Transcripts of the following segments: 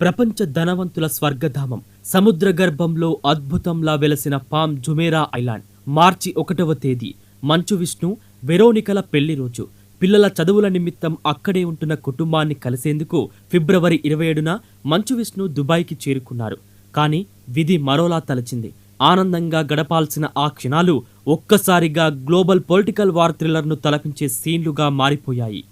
ప్రపంచ ధనవంతుల స్వర్గధామం సముద్ర గర్భంలో అద్భుతంలా వెలసిన పామ్ జుమేరా ఐలాండ్. మార్చి 1వ తేదీ మంచు విష్ణు, వెరోనికల పెళ్లి రోజు. పిల్లల చదువుల నిమిత్తం అక్కడే ఉంటున్న కుటుంబాన్ని కలిసేందుకు ఫిబ్రవరి 27న మంచు విష్ణు దుబాయ్కి చేరుకున్నారు. కానీ విధి మరోలా తలచింది. ఆనందంగా గడపాల్సిన ఆ క్షణాలు ఒక్కసారిగా గ్లోబల్ పొలిటికల్ వార్ థ్రిల్లర్ను తలపించే సీన్లుగా మారిపోయాయి.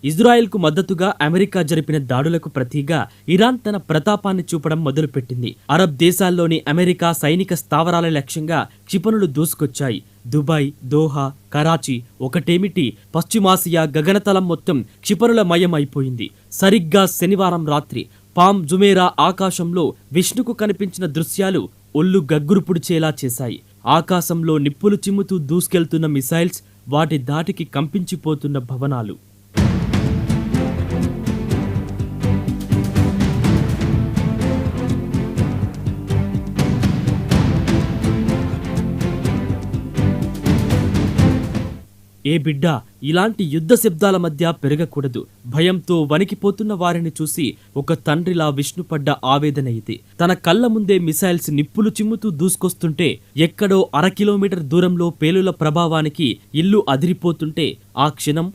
ఇజ్రాయెల్కు మద్దతుగా అమెరికా జరిపిన దాడులకు ప్రతిగా ఇరాన్ తన ప్రతాపాన్ని చూపడం మొదలుపెట్టింది. అరబ్ దేశాల్లోని అమెరికా సైనిక స్థావరాల లక్ష్యంగా క్షిపణులు దూసుకొచ్చాయి. దుబాయ్, దోహా, కరాచీ ఒకటేమిటి, పశ్చిమాసియా గగనతలం మొత్తం క్షిపణుల మయం అయిపోయింది. సరిగ్గా శనివారం రాత్రి పామ్ జుమేరా ఆకాశంలో విష్ణుకు కనిపించిన దృశ్యాలు ఒళ్ళు గగ్గురు పుడిచేలా చేశాయి. ఆకాశంలో నిప్పులు చిమ్ముతూ దూసుకెళ్తున్న మిసైల్స్, వాటి దాటికి కంపించిపోతున్న భవనాలు. ఏ బిడ్డా, ఇలాంటి యుద్ధ శబ్దాల మధ్య పెరగకూడదు. భయంతో వణికిపోతున్న వారిని చూసి ఒక తండ్రిలా విష్ణుపడ్డ ఆవేదన ఇది. తన కళ్ళ ముందే మిసైల్స్ నిప్పులు చిమ్ముతూ దూసుకొస్తుంటే, ఎక్కడో 1/2 కిలోమీటర్ దూరంలో పేలుల ప్రభావానికి ఇల్లు అదిరిపోతుంటే, ఆ క్షణం